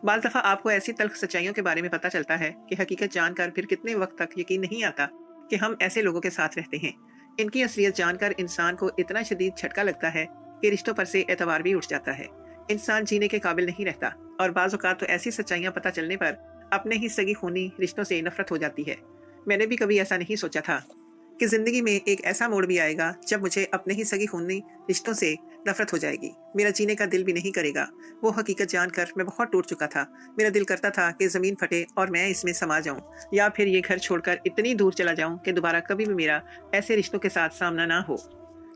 बाज़ दफ़ा आपको ऐसी तल्ख़ सच्चाइयों के बारे में पता चलता है कि हकीकत जानकर फिर कितने वक़्त तक यकीन नहीं आता कि हम ऐसे लोगों के साथ रहते हैं। इनकी असलियत जानकर इंसान को इतना शदीद झटका लगता है कि रिश्तों पर से एतबार भी उठ जाता है। इंसान जीने के काबिल नहीं रहता और बाज़ औक़ात तो ऐसी सच्चाइयाँ पता चलने पर अपने ही सगी खूनी रिश्तों से नफ़रत हो जाती है। मैंने भी कभी ऐसा नहीं सोचा था कि ज़िंदगी में एक ऐसा मोड़ भी आएगा जब मुझे अपने ही सगी खूनी रिश्तों से नफ़रत हो जाएगी। मेरा जीने का दिल भी नहीं करेगा। वो हकीकत जानकर मैं बहुत टूट चुका था। मेरा दिल करता था कि ज़मीन फटे और मैं इसमें समा जाऊँ या फिर ये घर छोड़कर इतनी दूर चला जाऊँ कि दोबारा कभी भी मेरा ऐसे रिश्तों के साथ सामना ना हो।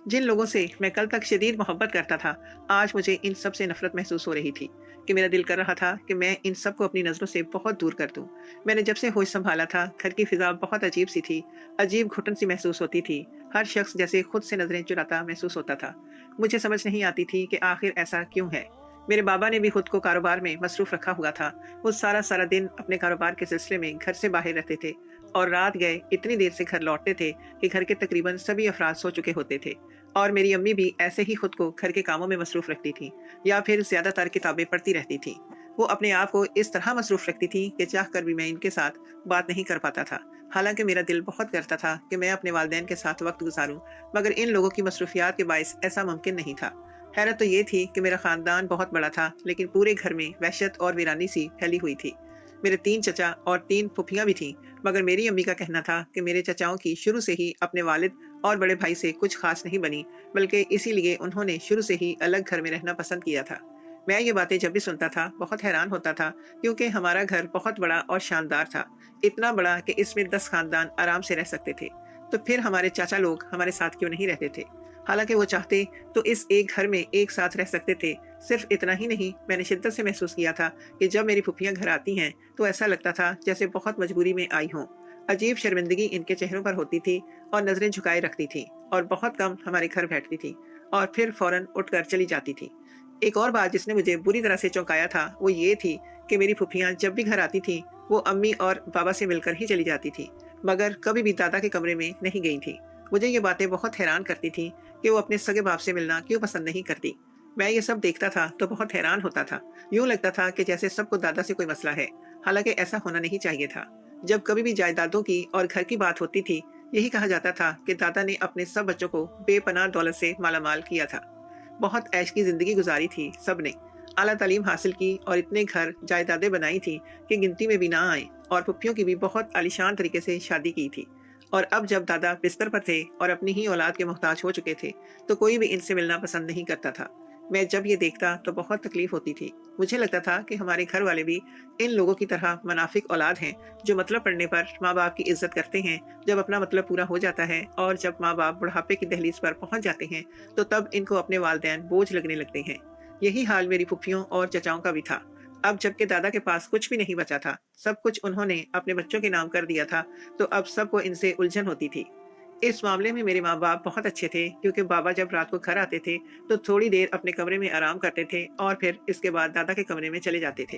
जिन लोगों से मैं कल तक शदीद मोहब्बत करता था, आज मुझे इन सब से नफ़रत महसूस हो रही थी कि मेरा दिल कर रहा था कि मैं इन सब को अपनी नज़रों से बहुत दूर कर दूँ। मैंने जब से होश सँभाला था, घर की फ़िज़ा बहुत अजीब-सी थी, अजीब घुटन-सी महसूस होती थी। हर शख़्स जैसे खुद से नज़रें चुराता महसूस होता था। मुझे समझ नहीं आती थी कि आखिर ऐसा क्यों है? मेरे बाबा ने भी खुद को कारोबार में मसरूफ़ रखा हुआ था। वो सारा-सारा दिन अपने कारोबार के सिलसिले में घर से बाहर रहते थे और रात गए इतनी देर से घर लौटते थे कि घर के तकरीबन सभी अफ़राद सो चुके होते थे। और मेरी अम्मी भी ऐसे ही खुद को घर के कामों में मसरूफ़ रखती थीं या फिर ज़्यादातर किताबें पढ़ती रहती थीं। वो अपने आप को इस तरह मसरूफ़ रखती थीं कि चाह कर भी मैं इनके साथ बात नहीं कर पाता था। हालाँकि मेरा दिल बहुत करता था कि मैं अपने वालिदैन के साथ वक़्त गुज़ारूँ, मगर इन लोगों की मसरूफ़ियात के बाइस ऐसा मुमकिन नहीं था। हैरत तो ये थी कि मेरा ख़ानदान बहुत बड़ा था, लेकिन पूरे घर में वहशत और वीरानी-सी फैली हुई थी। मेरे 3 चचा और 3 फूफियाँ भी थीं, मगर मेरी अम्मी का कहना था कि मेरे चचाओं की शुरू से ही अपने वालिद और बड़े भाई से कुछ ख़ास नहीं बनी, बल्कि इसीलिए उन्होंने शुरू से ही अलग घर में रहना पसंद किया था। मैं ये बातें जब भी सुनता था, बहुत हैरान होता था, क्योंकि हमारा घर बहुत बड़ा और शानदार था। इतना बड़ा कि इसमें 10 ख़ानदान आराम से रह सकते थे। तो फिर हमारे चाचा लोग हमारे साथ क्यों नहीं रहते थे? हालाँकि वो चाहते तो इस एक घर में एक साथ रह सकते थे। सिर्फ़ इतना ही नहीं, मैंने शिद्दत से महसूस किया था कि जब मेरी फूफियाँ घर आती हैं, तो ऐसा लगता था जैसे बहुत मजबूरी में आई हों। अजीब शर्मिंदगी इनके चेहरों पर होती थी और नज़रें झुकाए रखती थीं और बहुत कम हमारे घर बैठती थीं और फिर फ़ौरन उठकर चली जाती थीं। एक और बात जिसने मुझे बुरी तरह से चौंकाया था, वो ये थी कि मेरी फूफियाँ जब भी घर आती थीं, वो अम्मी और बाबा से मिलकर ही चली जाती थीं, मगर कभी भी दादा के कमरे में नहीं गई थीं। मुझे ये बातें बहुत हैरान करती थीं कि वो अपने सगे बाप से मिलना क्यों पसंद नहीं करती। मैं ये सब देखता था तो बहुत हैरान होता था। यूँ लगता था कि जैसे सबको दादा से कोई मसला है, हालाँकि ऐसा होना नहीं चाहिए था। जब कभी भी जायदादों की और घर की बात होती थी, यही कहा जाता था कि दादा ने अपने सब बच्चों को बेपनाह दौलत से मालामाल किया था। बहुत ऐश की ज़िंदगी गुज़ारी थी सबने। आला तालीम हासिल की और इतने घर, जायदादें बनाई थीं कि गिनती में भी ना आएँ, और फूफियों की भी बहुत आलीशान तरीके से शादी की थी। और अब जब दादा बिस्तर पर थे और अपनी ही औलाद के मोहताज हो चुके थे, तो कोई भी इनसे मिलना पसंद नहीं करता था। मैं जब ये देखता तो बहुत तकलीफ़ होती थी। मुझे लगता था कि हमारे घर वाले भी इन लोगों की तरह मुनाफ़िक औलाद हैं, जो मतलब पड़ने पर माँ-बाप की इज़्ज़त करते हैं, जब अपना मतलब पूरा हो जाता है और जब माँ-बाप बुढ़ापे की दहलीज पर पहुँच जाते हैं, तो तब इनको अपने वालिदैन बोझ लगने लगते हैं। यही हाल मेरी फूफियों और चचाओं का भी था। अब जबकि दादा के पास कुछ भी नहीं बचा था, सब कुछ उन्होंने अपने बच्चों के नाम कर दिया था, तो अब सबको इनसे उलझन होती थी। इस मामले में मेरे माँ-बाप बहुत अच्छे थे, क्योंकि बाबा जब रात को घर आते थे, तो थोड़ी देर अपने कमरे में आराम करते थे और फिर इसके बाद दादा के कमरे में चले जाते थे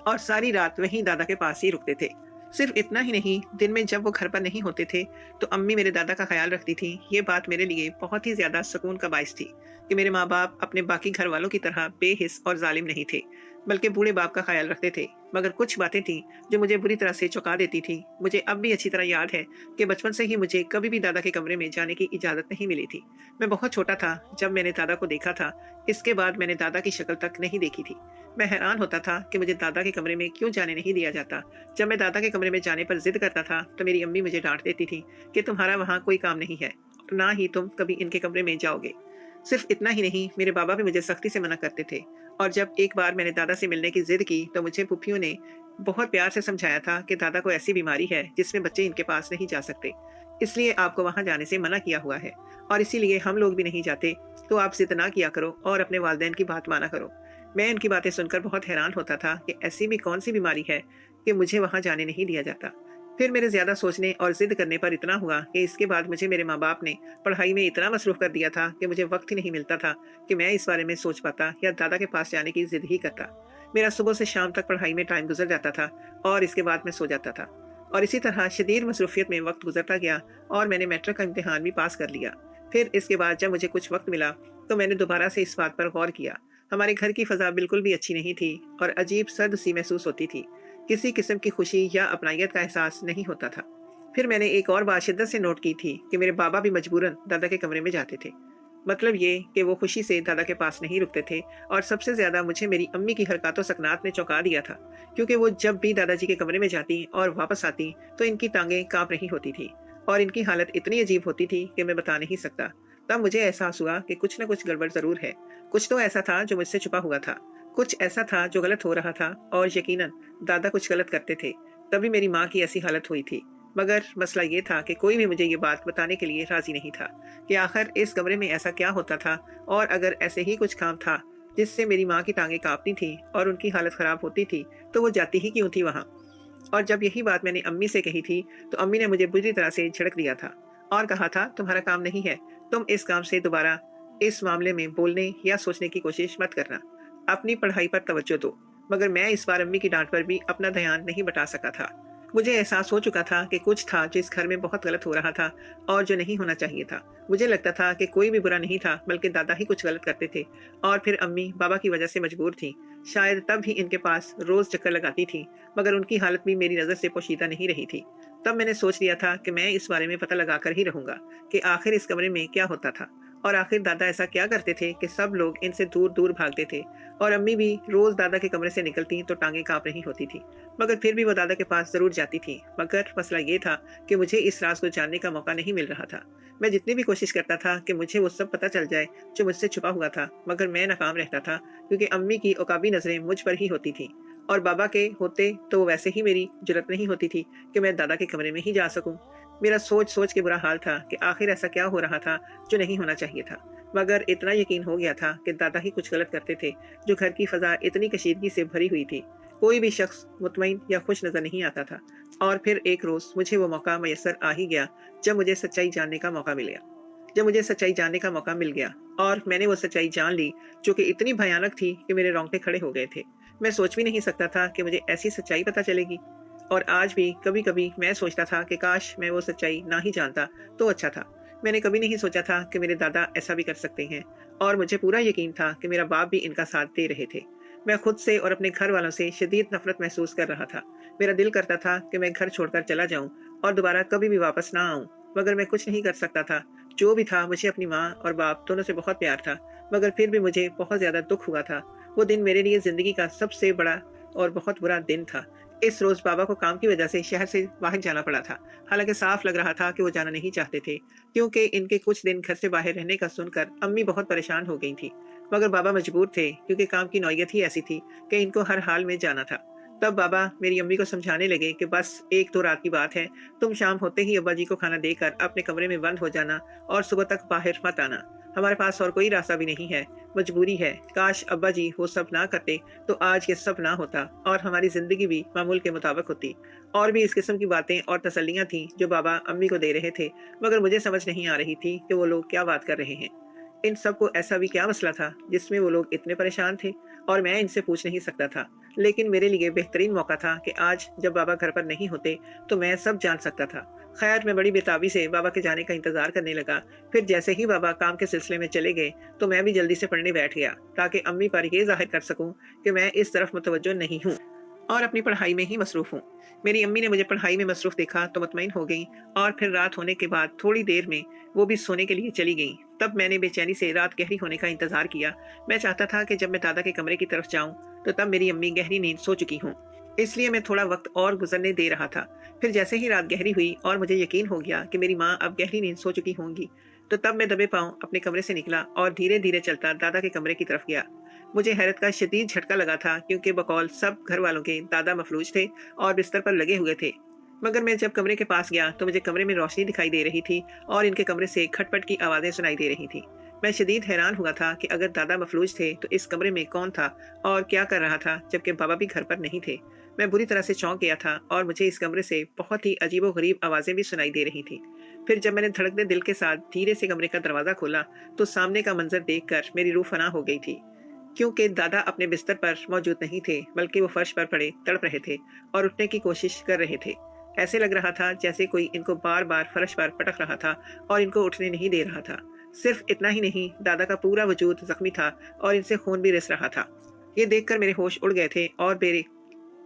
और सारी रात वहीं दादा के पास ही रुकते थे। सिर्फ इतना ही नहीं, दिन में जब वो घर पर नहीं होते थे, तो अम्मी मेरे दादा का ख्याल रखती थीं। ये बात मेरे लिए बहुत ही ज़्यादा सुकून का बाइस थी कि मेरे माँ-बाप अपने बाकी घर वालों की तरह बेहिस और ज़ालिम नहीं थे, बल्कि बूढ़े बाप का ख्याल रखते थे। मगर कुछ बातें थीं जो मुझे बुरी तरह से चौंका देती थीं। मुझे अब भी अच्छी तरह याद है कि बचपन से ही मुझे कभी भी दादा के कमरे में जाने की इजाज़त नहीं मिली थी। मैं बहुत छोटा था जब मैंने दादा को देखा था। इसके बाद मैंने दादा की शक्ल तक नहीं देखी थी। मैं हैरान होता था कि मुझे दादा के कमरे में क्यों जाने नहीं दिया जाता। जब मैं दादा के कमरे में जाने पर ज़िद करता था, तो मेरी अम्मी मुझे डाँट देती थी कि तुम्हारा वहाँ कोई काम नहीं है, और ना ही तुम कभी इनके कमरे में जाओगे। सिर्फ इतना ही नहीं, मेरे बाबा भी मुझे सख्ती से मना करते थे। और जब एक बार मैंने दादा से मिलने की ज़िद की, तो मुझे फूफियों ने बहुत प्यार से समझाया था कि दादा को ऐसी बीमारी है जिसमें बच्चे इनके पास नहीं जा सकते। इसलिए आपको वहाँ जाने से मना किया हुआ है और इसीलिए हम लोग भी नहीं जाते। तो आप ज़िद ना किया करो और अपने वालिदैन की बात माना करो। मैं इनकी बातें सुनकर बहुत हैरान होता था कि ऐसी भी कौन सी बीमारी है कि मुझे वहाँ जाने नहीं दिया जाता। फिर मेरे ज़्यादा सोचने और ज़िद करने पर इतना हुआ कि इसके बाद मुझे मेरे माँ-बाप ने पढ़ाई में इतना मसरूफ़ कर दिया था कि मुझे वक़्त ही नहीं मिलता था कि मैं इस बारे में सोच पाता या दादा के पास जाने की ज़िद ही करता। मेरा सुबह से शाम तक पढ़ाई में टाइम गुज़र जाता था और इसके बाद मैं सो जाता था। और इसी तरह शदीद मसरूफ़ियत में वक़्त गुज़रता गया और मैंने मैट्रिक का इम्तिहान भी पास कर लिया। फिर इसके बाद जब मुझे कुछ वक़्त मिला, तो मैंने दोबारा से इस बात पर गौर किया। हमारे घर की फ़ज़ा बिल्कुल भी अच्छी नहीं थी और अजीब सर्द सी महसूस होती थी। किसी किस्म की खुशी या अपनायत का एहसास नहीं होता था। फिर मैंने एक और बात शिद्दत से नोट की थी कि मेरे बाबा भी मजबूरन दादा के कमरे में जाते थे। मतलब ये कि वो खुशी से दादा के पास नहीं रुकते थे। और सबसे ज़्यादा मुझे मेरी अम्मी की हरकत व सकनात ने चौंका दिया था, क्योंकि वो जब भी दादाजी के कमरे में जाती और वापस आती तो इनकी टांगें काँप रही होती थी और इनकी हालत इतनी अजीब होती थी कि मैं बता नहीं सकता। तब मुझे एहसास हुआ कि कुछ न कुछ गड़बड़ ज़रूर है। कुछ तो ऐसा था जो मुझसे छुपा हुआ था, कुछ ऐसा था जो गलत हो रहा था और यकीनन दादा कुछ गलत करते थे, तभी मेरी माँ की ऐसी हालत हुई थी। मगर मसला ये था कि कोई भी मुझे ये बात बताने के लिए राज़ी नहीं था कि आखिर इस कमरे में ऐसा क्या होता था, और अगर ऐसे ही कुछ काम था जिससे मेरी माँ की टांगें काँपती थीं और उनकी हालत ख़राब होती थी, तो वो जाती ही क्यों थी वहाँ? और जब यही बात मैंने अम्मी से कही थी, तो अम्मी ने मुझे बुरी तरह से झिड़क दिया था और कहा था, तुम्हारा काम नहीं है, तुम इस काम से दोबारा इस मामले में बोलने या सोचने की कोशिश मत करना, अपनी पढ़ाई पर तवज्जो दो। मगर मैं इस बार अम्मी की डांट पर भी अपना ध्यान नहीं बटा सका था। मुझे एहसास हो चुका था कि कुछ था जो इस घर में बहुत गलत हो रहा था और जो नहीं होना चाहिए था। मुझे लगता था कि कोई भी बुरा नहीं था, बल्कि दादा ही कुछ गलत करते थे और फिर अम्मी बाबा की वजह से मजबूर थी। शायद तब ही इनके पास रोज चक्कर लगाती थी, मगर उनकी हालत भी मेरी नज़र से पोशीदा नहीं रही थी। तब मैंने सोच लिया था कि मैं इस बारे में पता लगा कर ही रहूंगा कि आखिर इस कमरे में क्या होता था और आखिर दादा ऐसा क्या करते थे कि सब लोग इनसे दूर दूर भागते थे। और अम्मी भी रोज दादा के कमरे से निकलती तो टांगें कांप रही होती थी, मगर फिर भी वो दादा के पास जरूर जाती थी। मगर मसला ये था कि मुझे इस राज को जानने का मौका नहीं मिल रहा था। मैं जितनी भी कोशिश करता था कि मुझे वो सब पता चल जाए जो मुझसे छुपा हुआ था, मगर मैं नाकाम रहता था, क्योंकि अम्मी की उकाबी नजरें मुझ पर ही होती थी और बाबा के होते तो वैसे ही मेरी जुर्रत नहीं होती थी कि मैं दादा के कमरे में ही जा सकूं। मेरा सोच सोच के बुरा हाल था कि आखिर ऐसा क्या हो रहा था जो नहीं होना चाहिए था। मगर इतना यकीन हो गया था कि दादा ही कुछ गलत करते थे, जो घर की फजा इतनी कशीदगी से भरी हुई थी। कोई भी शख्स मुतमईन या खुश नजर नहीं आता था। और फिर एक रोज मुझे वो मौका मैसर आ ही गया, जब मुझे सच्चाई जानने का मौका मिल गया। और मैंने वो सच्चाई जान ली, जो कि इतनी भयानक थी कि मेरे रोंगटे खड़े हो गए थे। मैं सोच भी नहीं सकता था कि मुझे ऐसी सच्चाई पता चलेगी। और आज भी कभी कभी मैं सोचता था कि काश मैं वो सच्चाई ना ही जानता तो अच्छा था। मैंने कभी नहीं सोचा था कि मेरे दादा ऐसा भी कर सकते हैं, और मुझे पूरा यकीन था कि मेरा बाप भी इनका साथ दे रहे थे। मैं खुद से और अपने घर वालों से शदीद नफरत महसूस कर रहा था। मेरा दिल करता था कि मैं घर छोड़कर चला जाऊं और दोबारा कभी भी वापस ना आऊं, मगर मैं कुछ नहीं कर सकता था। जो भी था, मुझे अपनी माँ और बाप दोनों से बहुत प्यार था, मगर फिर भी मुझे बहुत ज्यादा दुख हुआ था। वो दिन मेरे लिए जिंदगी का सबसे बड़ा और बहुत बुरा दिन था। इस रोज बाबा को काम की वजह से शहर से बाहर जाना पड़ा था। हालांकि साफ लग रहा था कि वो जाना नहीं चाहते थे, क्योंकि इनके कुछ दिन घर से बाहर रहने का सुनकर अम्मी बहुत परेशान हो गई थी। मगर बाबा मजबूर थे, क्योंकि काम की नौयत ही ऐसी थी कि इनको हर हाल में जाना था। तब बाबा मेरी अम्मी को समझाने लगे कि बस एक दो रात की बात है, तुम शाम होते ही अब्बा जी को खाना देकर अपने कमरे में बंद हो जाना और सुबह तक बाहर मत आना। हमारे पास और कोई रास्ता भी नहीं है, मजबूरी है। काश अब्बा जी वो सब ना करते तो आज ये सब ना होता और हमारी जिंदगी भी मामूल के मुताबिक होती। और भी इस किस्म की बातें और तसल्लियां थीं जो बाबा अम्मी को दे रहे थे, मगर मुझे समझ नहीं आ रही थी कि वो लोग क्या बात कर रहे हैं। इन सबको ऐसा भी क्या मसला था जिसमें वो लोग इतने परेशान थे, और मैं इनसे पूछ नहीं सकता था। लेकिन मेरे लिए बेहतरीन मौका था कि आज जब बाबा घर पर नहीं होते तो मैं सब जान सकता था। खैर, मैं बड़ी बेताबी से बाबा के जाने का इंतजार करने लगा। फिर जैसे ही बाबा काम के सिलसिले में चले गए तो मैं भी जल्दी से पढ़ने बैठ गया, ताकि अम्मी पर यह जाहिर कर सकूं कि मैं इस तरफ मुतवज्जो नहीं हूँ और अपनी पढ़ाई में ही मसरूफ हूँ। मेरी अम्मी ने मुझे पढ़ाई में मसरूफ देखा तो मुतमईन हो गई, और फिर रात होने के बाद थोड़ी देर में वो भी सोने के लिए चली गई। तब मैंने बेचैनी से रात गहरी होने का इंतजार किया। मैं चाहता था कि जब मैं दादा के कमरे की तरफ जाऊं तो तब मेरी अम्मी गहरी नींद सो चुकी हूँ, इसलिए मैं थोड़ा वक्त और गुजरने दे रहा था। फिर जैसे ही रात गहरी हुई और मुझे यकीन हो गया कि मेरी माँ अब गहरी नींद सो चुकी होंगी, तो तब मैं दबे पांव अपने कमरे से निकला और धीरे धीरे चलता दादा के कमरे की तरफ गया। मुझे हैरत का शदीद झटका लगा था, क्योंकि बकौल सब घर वालों के दादा मफलूज थे और बिस्तर पर लगे हुए थे। मगर मैं जब कमरे के पास गया तो मुझे कमरे में रोशनी दिखाई दे रही थी और इनके कमरे से खटपट की आवाजें सुनाई दे रही थी। मैं शदीद हैरान हुआ था कि अगर दादा मफलूज थे तो इस कमरे में कौन था और क्या कर रहा था, जबकि बाबा भी घर पर नहीं थे। मैं बुरी तरह से चौंक गया था और मुझे इस कमरे से बहुत ही अजीबो गरीब आवाजें भी सुनाई दे रही थी। फिर जब मैंने धड़कते दिल के साथ धीरे से कमरे का दरवाजा खोला तो सामने का मंजर देखकर मेरी रूह फना हो गई थी, क्योंकि दादा अपने बिस्तर पर मौजूद नहीं थे, बल्कि वो फर्श पर पड़े तड़प रहे थे और उठने की कोशिश कर रहे थे। ऐसे लग रहा था जैसे कोई इनको बार बार फर्श पर पटक रहा था और इनको उठने नहीं दे रहा था। सिर्फ इतना ही नहीं, दादा का पूरा वजूद जख्मी था और इनसे खून भी रिस रहा था। ये देखकर मेरे होश उड़ गए थे और मेरे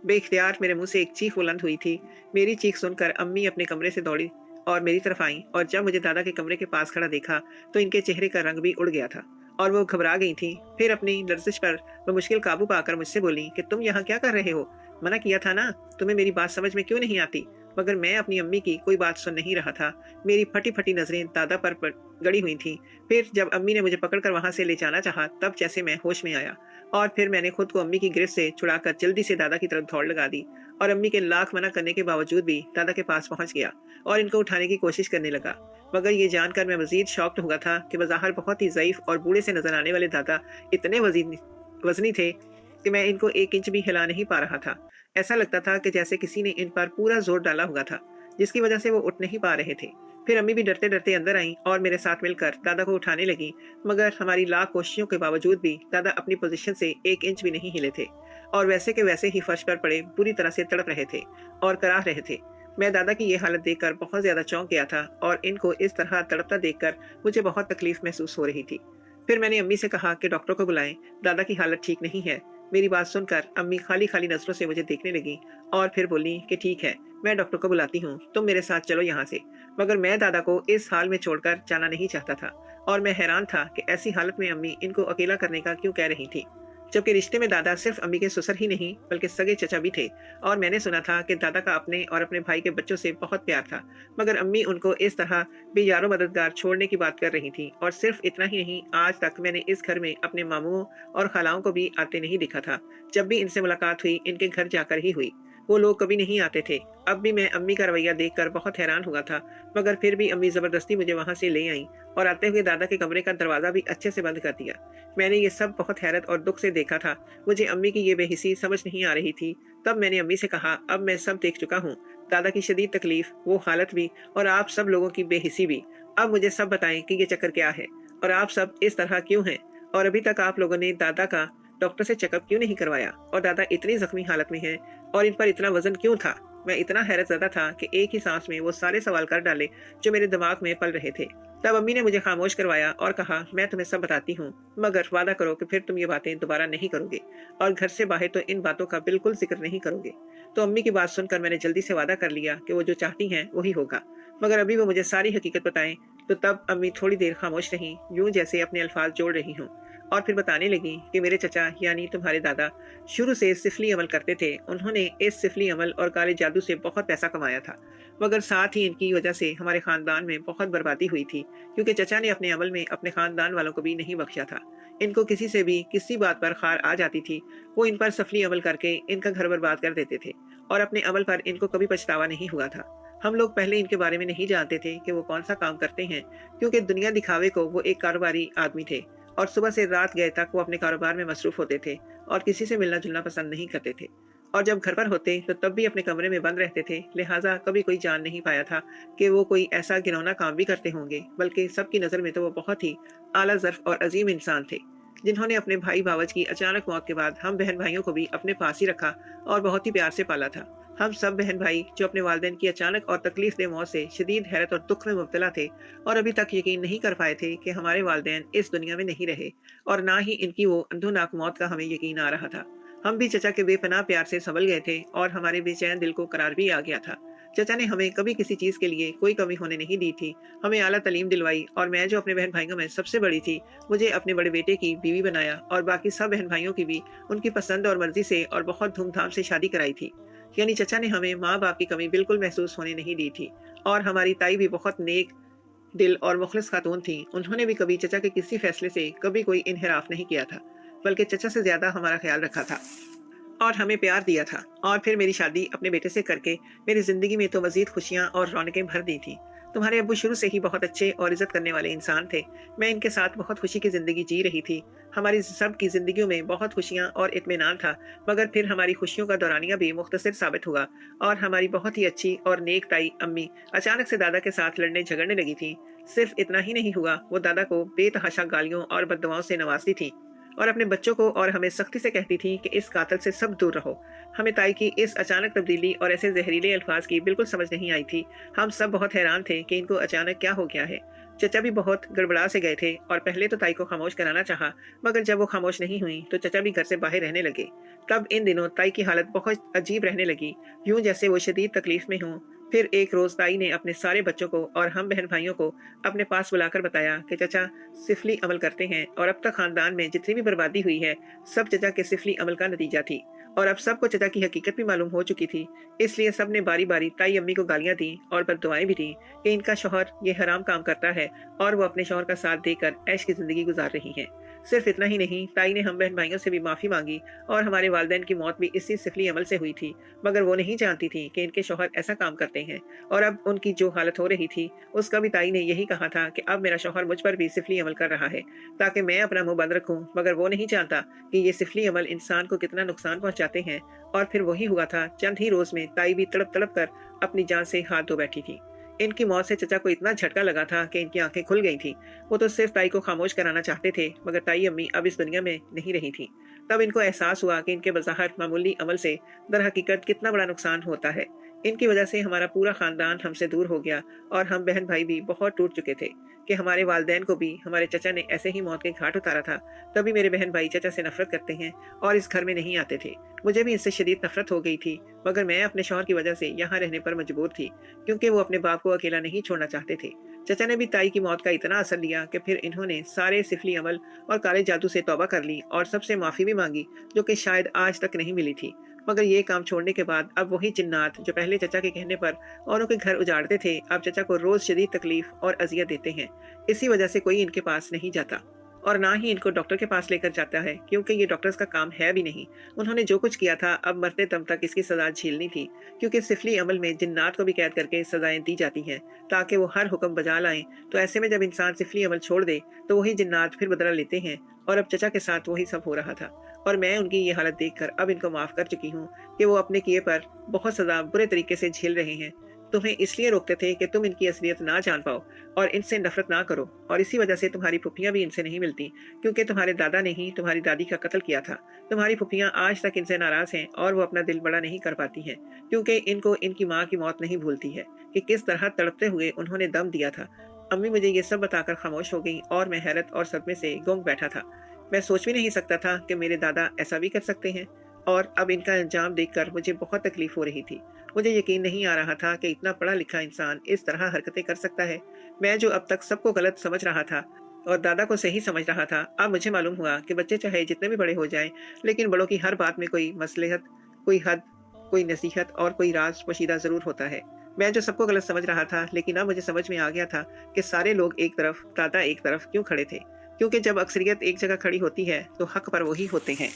बेख्तियार मेरे मुंह से एक चीख बुलंद हुई थी। मेरी चीख सुनकर अम्मी अपने कमरे से दौड़ी और मेरी तरफ आई, और जब मुझे दादा के कमरे के पास खड़ा देखा तो इनके चेहरे का रंग भी उड़ गया था और वो घबरा गई थी। फिर अपनी लर्जिश पर वो मुश्किल काबू पाकर मुझसे बोली कि तुम यहाँ क्या कर रहे हो? मना किया था ना, तुम्हें मेरी बात समझ में क्यों नहीं आती? मगर मैं अपनी अम्मी की कोई बात सुन नहीं रहा था। मेरी फटी फटी नजरें दादा पर गड़ी हुई थीं। फिर जब अम्मी ने मुझे पकड़कर वहां से ले जाना चाहा, तब जैसे मैं होश में आया और फिर मैंने खुद को अम्मी की गिरफ्त से छुड़ाकर जल्दी से दादा की तरफ दौड़ लगा दी और अम्मी के लाख मना करने के बावजूद भी दादा के पास पहुंच गया और इनको उठाने की कोशिश करने लगा। मगर ये जानकर मैं मजीद शॉक्ड हुआ था कि बज़ाहिर बहुत ही ज़ईफ और बूढ़े से नजर आने वाले दादा इतने वजनी थे कि मैं इनको एक इंच भी हिला नहीं पा रहा था। ऐसा लगता था कि जैसे किसी ने इन पर पूरा जोर डाला हुआ था, जिसकी वजह से वो उठ नहीं पा रहे थे। फिर अम्मी भी डरते डरते अंदर आईं और मेरे साथ मिलकर दादा को उठाने लगी, मगर हमारी लाख कोशिशों के बावजूद भी दादा अपनी पोजीशन से एक इंच भी नहीं हिले थे और वैसे के वैसे ही फर्श पर पड़े बुरी तरह से तड़प रहे थे और कराह रहे थे। मैं दादा की ये हालत देखकर बहुत ज्यादा चौंक गया था और इनको इस तरह तड़पता देखकर मुझे बहुत तकलीफ महसूस हो रही थी। फिर मैंने अम्मी से कहा कि डॉक्टर को बुलाएं, दादा की हालत ठीक नहीं है। मेरी बात सुनकर अम्मी खाली खाली नजरों से मुझे देखने लगी और फिर बोली कि ठीक है, मैं डॉक्टर को बुलाती हूँ, तुम मेरे साथ चलो यहाँ से। मगर मैं दादा को इस हाल में छोड़कर जाना नहीं चाहता था और मैं हैरान था कि ऐसी हालत में अम्मी इनको अकेला करने का क्यों कह रही थी, जबकि रिश्ते में दादा सिर्फ अम्मी के ससुर ही नहीं बल्कि सगे चचा भी थे। और मैंने सुना था कि दादा का अपने और अपने भाई के बच्चों से बहुत प्यार था, मगर अम्मी उनको इस तरह बेयारो मददगार छोड़ने की बात कर रही थी। और सिर्फ इतना ही नहीं, आज तक मैंने इस घर में अपने मामुओं और खालाओं को भी आते नहीं देखा था। जब भी इनसे मुलाकात हुई, इनके घर जाकर ही हुई। वो लोग कभी नहीं आते थे। अब भी मैं अम्मी का रवैया देखकर बहुत हैरान हुआ था, मगर फिर भी अम्मी जबरदस्ती मुझे वहां से ले आई और आते हुए दादा के कमरे का दरवाजा भी अच्छे से बंद कर दिया। मैंने ये सब बहुत हैरत और दुख से देखा था। मुझे अम्मी की ये बेहिसी समझ नहीं आ रही थी। तब मैंने अम्मी से कहा, अब मैं सब देख चुका हूँ, दादा की शदीद तकलीफ, वो हालत भी, और आप सब लोगों की बेहिसी भी। अब मुझे सब बताएं कि ये चक्कर क्या है और आप सब इस तरह क्यों हैं, और अभी तक आप लोगों ने दादा का डॉक्टर से चेकअप क्यों नहीं करवाया, और दादा इतनी जख्मी हालत में हैं और इन पर इतना वजन क्यों था। मैं इतना हैरत ज़दा था कि एक ही सांस में वो सारे सवाल कर डाले जो मेरे दिमाग में पल रहे थे। तब अम्मी ने मुझे खामोश करवाया और कहा, मैं तुम्हें सब बताती हूँ, मगर वादा करो कि फिर तुम ये बातें दोबारा नहीं करोगे और घर से बाहर तो इन बातों का बिल्कुल जिक्र नहीं करोगे। तो अम्मी की बात सुनकर मैंने जल्दी से वादा कर लिया कि वो जो चाहती हैं वही होगा, मगर अभी वो मुझे सारी हकीकत बताएं। तो तब अम्मी थोड़ी देर खामोश रहीं, यूं जैसे अपने अल्फाज जोड़ रही हूँ, और फिर बताने लगी कि मेरे चचा यानी तुम्हारे दादा शुरू से सिफली अमल करते थे। उन्होंने इस सिफली अमल और काले जादू से बहुत पैसा कमाया था, मगर साथ ही इनकी वजह से हमारे खानदान में बहुत बर्बादी हुई थी, क्योंकि चचा ने अपने अमल में अपने खानदान वालों को भी नहीं बख्शा था। इनको किसी से भी किसी बात पर खार आ जाती थी, वो इन पर सफली अमल करके इनका घर बर्बाद कर देते थे और अपने अमल पर इनको कभी पछतावा नहीं हुआ था। हम लोग पहले इनके बारे में नहीं जानते थे कि वो कौन सा काम करते हैं, क्योंकि दुनिया दिखावे को वो एक कारोबारी आदमी थे और सुबह से रात गए तक वो अपने कारोबार में मसरूफ होते थे और किसी से मिलना जुलना पसंद नहीं करते थे। और जब घर पर होते तो तब भी अपने कमरे में बंद रहते थे, लिहाजा कभी कोई जान नहीं पाया था कि वो कोई ऐसा घिनौना काम भी करते होंगे, बल्कि सबकी नज़र में तो वो बहुत ही आला ज़र्फ और अजीम इंसान थे, जिन्होंने अपने भाई बावज की अचानक मौत के बाद हम बहन भाइयों को भी अपने पास ही रखा और बहुत ही प्यार से पाला था। हम सब बहन भाई जो अपने वालिदैन की अचानक और तकलीफ दे मौत से शदीद हैरत और दुख में मुब्तला थे और अभी तक यकीन नहीं कर पाए थे कि हमारे वालिदैन इस दुनिया में नहीं रहे, और ना ही इनकी वो अंधोनाक मौत का हमें यकीन आ रहा था। हम भी चचा के बेपनाह प्यार से संभल गए थे और हमारे बेचैन दिल को करार भी आ गया था। चचा ने हमें कभी किसी चीज के लिए कोई कमी होने नहीं दी थी, हमें आला तालीम दिलवाई, और मैं जो अपने बहन भाइयों में सबसे बड़ी थी, मुझे अपने बड़े बेटे की बीवी बनाया और बाकी सब बहन भाइयों की भी उनकी पसंद और मर्जी से और बहुत धूमधाम से शादी कराई थी। यानी चचा ने हमें माँ बाप की कमी बिल्कुल महसूस होने नहीं दी थी। और हमारी ताई भी बहुत नेक दिल और मुखलिस खातून थी। उन्होंने भी कभी चचा के किसी फैसले से कभी कोई इनहराफ नहीं किया था, बल्कि चचा से ज्यादा हमारा ख्याल रखा था और हमें प्यार दिया था। और फिर मेरी शादी अपने बेटे से करके मेरी जिंदगी में तो मजीद खुशियां और रौनकें भर दी थी। तुम्हारे अब्बू शुरू से ही बहुत अच्छे और इज्जत करने वाले इंसान थे। मैं इनके साथ बहुत खुशी की जिंदगी जी रही थी। हमारी सब की जिंदगियों में बहुत खुशियां और इत्मीनान था, मगर फिर हमारी खुशियों का दौरानिया भी मुख्तसर साबित हुआ और हमारी बहुत ही अच्छी और नेक ताई अम्मी अचानक से दादा के साथ लड़ने झगड़ने लगी थी। सिर्फ इतना ही नहीं हुआ, वो दादा को बेतहाशा गालियों और बददुआओं से नवाजती थी और अपने बच्चों को और हमें सख्ती से कहती थी कि इस कातिल से सब दूर रहो। हमें ताई की इस अचानक तब्दीली और ऐसे जहरीले अल्फाज की बिल्कुल समझ नहीं आई थी। हम सब बहुत हैरान थे कि इनको अचानक क्या हो गया है। चचा भी बहुत गड़बड़ा से गए थे और पहले तो ताई को खामोश कराना चाहा, मगर जब वो खामोश नहीं हुई तो चचा भी घर से बाहर रहने लगे। तब इन दिनों ताई की हालत बहुत अजीब रहने लगी, यूं जैसे वो शदीद तकलीफ में हों। फिर एक रोज ताई ने अपने सारे बच्चों को और हम बहन भाइयों को अपने पास बुलाकर बताया कि चचा सिफली अमल करते हैं और अब तक खानदान में जितनी भी बर्बादी हुई है सब चचा के सिफली अमल का नतीजा थी। और अब सबको चचा की हकीकत भी मालूम हो चुकी थी। इसलिए सब ने बारी बारी ताई अम्मी को गालियां दी और बद्दुआएं भी दी कि इनका शौहर ये हराम काम करता है और वो अपने शौहर का साथ देकर ऐश की जिंदगी गुजार रही है। सिर्फ इतना ही नहीं, ताई ने हम बहन भाइयों से भी माफी मांगी और हमारे वालिदैन की मौत भी इसी सिफली अमल से हुई थी, मगर वो नहीं जानती थी कि इनके शौहर ऐसा काम करते हैं। और अब उनकी जो हालत हो रही थी उसका भी ताई ने यही कहा था कि अब मेरा शौहर मुझ पर भी सिफली अमल कर रहा है ताकि मैं अपना मुंह बंद रखूं, मगर वो नहीं जानता कि ये सिफली अमल इंसान को कितना नुकसान पहुंचाते हैं। और फिर वही हुआ था, चंद ही रोज में ताई भी तड़प तड़प कर अपनी जान से हाथ धो बैठी थी। इनकी मौत से चचा को इतना झटका लगा था कि इनकी आंखें खुल गई थी। वो तो सिर्फ ताई को खामोश कराना चाहते थे, मगर ताई अम्मी अब इस दुनिया में नहीं रही थी। तब इनको एहसास हुआ कि इनके बज़ाहिर मामूली अमल से दर हकीकत कितना बड़ा नुकसान होता है। इनकी वजह से हमारा पूरा खानदान हमसे दूर हो गया और हम बहन भाई भी बहुत टूट चुके थे कि हमारे वालिदैन को भी हमारे चचा ने ऐसे ही मौत के घाट उतारा था। तभी मेरे बहन भाई चचा से नफरत करते हैं और इस घर में नहीं आते थे। मुझे भी इनसे शदीद नफरत हो गई थी, मगर मैं अपने शौहर की वजह से यहाँ रहने पर मजबूर थी क्योंकि वो अपने बाप को अकेला नहीं छोड़ना चाहते थे। चचा ने भी ताई की मौत का इतना असर लिया कि फिर इन्होंने सारे सिफली अमल और काले जादू से तौबा कर ली और सबसे माफी भी मांगी, जो कि शायद आज तक नहीं मिली थी। मगर ये काम छोड़ने के बाद अब वही जिन्नात जो पहले चचा के कहने पर औरों के घर उजाड़ते थे, अब चचा को रोज शदीद तकलीफ और अजियत देते हैं। इसी वजह से कोई इनके पास नहीं जाता और ना ही इनको डॉक्टर के पास लेकर जाता है, क्योंकि ये डॉक्टर्स का काम है भी नहीं। उन्होंने जो कुछ किया था अब मरते दम तक इसकी सजा झेलनी थी, क्योंकि सिफली अमल में जिन्नात को भी कैद करके सजाएं दी जाती हैं ताकि वो हर हुक्म बजा लाएं। तो ऐसे में जब इंसान सिफली अमल छोड़ दे तो वही जिन्नात फिर बदला लेते हैं और अब चचा के साथ वही सब हो रहा था। और मैं उनकी ये हालत देखकर अब इनको माफ कर चुकी हूँ कि वो अपने किए पर बहुत सजा बुरे तरीके से झेल रहे हैं। तुम्हें इसलिए रोकते थे कि तुम इनकी असलियत ना जान पाओ और इनसे नफरत ना करो, और इसी वजह से तुम्हारी फुफियां भी इनसे नहीं मिलती, क्योंकि तुम्हारे दादा ने ही तुम्हारी दादी का कत्ल किया था। तुम्हारी फुफियां आज तक इनसे नाराज हैं और वो अपना दिल बड़ा नहीं कर पाती हैं, क्योंकि इनको इनकी माँ की मौत नहीं भूलती है कि किस तरह तड़पते हुए उन्होंने दम दिया था। अम्मी मुझे ये सब बताकर खामोश हो गई और मैं हैरत और सदमे से गूंग बैठा था। मैं सोच भी नहीं सकता था कि मेरे दादा ऐसा भी कर सकते हैं, और अब इनका अंजाम देखकर मुझे बहुत तकलीफ हो रही थी। मुझे यकीन नहीं आ रहा था कि इतना पढ़ा लिखा इंसान इस तरह हरकतें कर सकता है। मैं जो अब तक सबको गलत समझ रहा था और दादा को सही समझ रहा था, अब मुझे मालूम हुआ कि बच्चे चाहे जितने भी बड़े हो जाएं, लेकिन बड़ों की हर बात में कोई मसलहत, कोई हद, कोई नसीहत और कोई राज पोशीदा जरूर होता है। मैं जो सबको गलत समझ रहा था, लेकिन अब मुझे समझ में आ गया था कि सारे लोग एक तरफ, दादा एक तरफ क्यों खड़े थे, क्योंकि जब अक्सरियत एक जगह खड़ी होती है तो हक पर वही होते हैं।